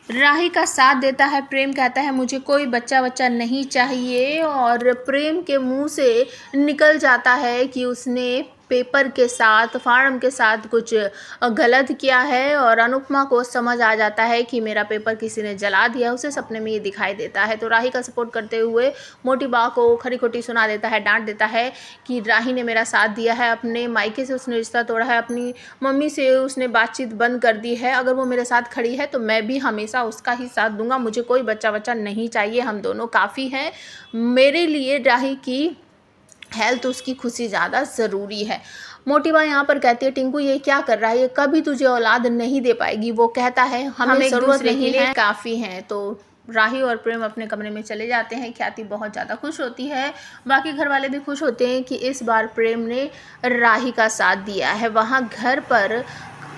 राही का साथ देता है। प्रेम कहता है मुझे कोई बच्चा बच्चा नहीं चाहिए, और प्रेम के मुंह से निकल जाता है कि उसने पेपर के साथ, फार्म के साथ कुछ गलत किया है, और अनुपमा को समझ आ जाता है कि मेरा पेपर किसी ने जला दिया। उसे सपने में ये दिखाई देता है। तो राही का सपोर्ट करते हुए मोटी बा को खरी खोटी सुना देता है, डांट देता है कि राही ने मेरा साथ दिया है, अपने मायके से उसने रिश्ता तोड़ा है, अपनी मम्मी से उसने बातचीत बंद कर दी है। अगर वो मेरे साथ खड़ी है तो मैं भी हमेशा उसका ही साथ दूंगा। मुझे कोई बच्चा बच्चा नहीं चाहिए, हम दोनों काफ़ी हैं। मेरे लिए राही की हेल्थ, उसकी खुशी ज़्यादा ज़रूरी है। मोटी बा यहाँ पर कहती है टिंकू ये क्या कर रहा है, ये कभी तुझे औलाद नहीं दे पाएगी। वो कहता है हमें एक दूसरे के लिए काफ़ी हैं। तो राही और प्रेम अपने कमरे में चले जाते हैं। ख्याति बहुत ज़्यादा खुश होती है। बाकी घर वाले भी खुश होते हैं कि इस बार प्रेम ने राही का साथ दिया है। वहाँ घर पर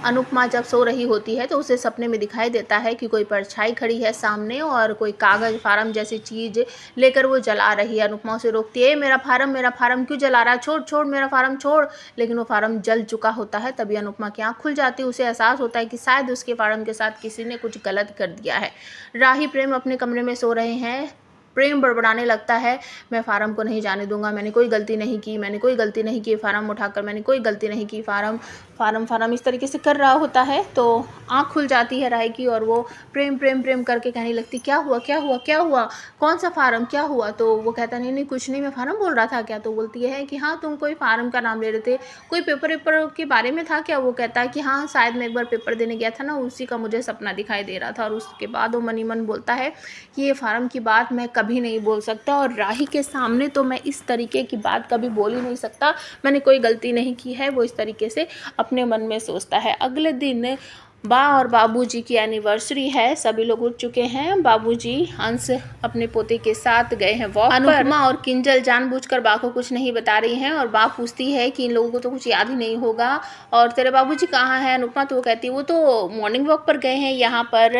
अनुपमा जब सो रही होती है तो उसे सपने में दिखाई देता है कि कोई परछाई खड़ी है सामने, और कोई कागज़ फार्म जैसी चीज़ लेकर वो जला रही है। अनुपमा उसे रोकती है, मेरा फार्म क्यों जला रहा है, छोड़ छोड़ मेरा फार्म छोड़। लेकिन वो फार्म जल चुका होता है। तभी अनुपमा की आँख खुल जाती है। उसे एहसास होता है कि शायद उसके फार्म के साथ किसी ने कुछ गलत कर दिया है। राही प्रेम अपने कमरे में सो रहे हैं। प्रेम बड़बड़ाने लगता है, मैं फार्म को नहीं जाने दूंगा, मैंने कोई गलती नहीं की, मैंने कोई गलती नहीं की, फार्म उठाकर मैंने कोई गलती नहीं की, फार्म इस तरीके से कर रहा होता है। तो आँख खुल जाती है राही की, और वो प्रेम प्रेम प्रेम करके कहने लगती क्या हुआ क्या हुआ क्या हुआ, कौन सा फार्म, क्या हुआ। तो वो कहता नहीं नहीं कुछ नहीं, मैं फार्म बोल रहा था क्या। तो बोलती है कि हाँ तुम कोई फार्म का नाम ले रहे थे, कोई पेपर वेपर के बारे में था क्या। वो कहता है कि हाँ शायद मैं एक बार पेपर देने गया था ना, उसी का मुझे सपना दिखाई दे रहा था। और उसके बाद वो मनी मन बोलता है कि ये फार्म की बात मैं कभी नहीं बोल सकता, और राही के सामने तो मैं इस तरीके की बात कभी बोल ही नहीं सकता, मैंने कोई गलती नहीं की है। वो इस तरीके से अपने मन में सोचता है। अगले दिन बा और बाबूजी की एनिवर्सरी है। सभी लोग उठ चुके हैं। बाबूजी अंश अपने पोते के साथ गए हैं वॉक पर। अनुपमा और किंजल जानबूझकर बा को कुछ नहीं बता रही हैं, और बा पूछती है कि इन लोगों को तो कुछ याद ही नहीं होगा, और तेरे बाबूजी कहाँ हैं अनुपमा। तो वो कहती है वो तो मॉर्निंग वॉक पर गए हैं। यहाँ पर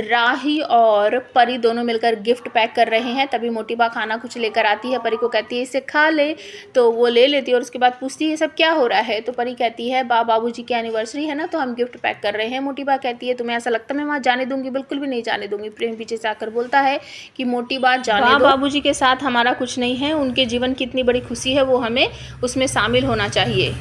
राही और परी दोनों मिलकर गिफ्ट पैक कर रहे हैं। तभी मोटी बा खाना कुछ लेकर आती है। परी को कहती है इसे खा ले, तो वो ले लेती है, और उसके बाद पूछती है ये सब क्या हो रहा है। तो परी कहती है बाबूजी की एनिवर्सरी है ना, तो हम गिफ्ट पैक कर रहे हैं। मोटी बा कहती है तुम्हें ऐसा लगता है मैं वहाँ जाने दूंगी, बिल्कुल भी नहीं जाने दूंगी। प्रेम पीछे से आकर बोलता है कि मोटी बात जाने दो, बाबूजी के साथ हमारा कुछ नहीं है, उनके जीवन की इतनी बड़ी खुशी है, वो हमें उसमें शामिल होना चाहिए।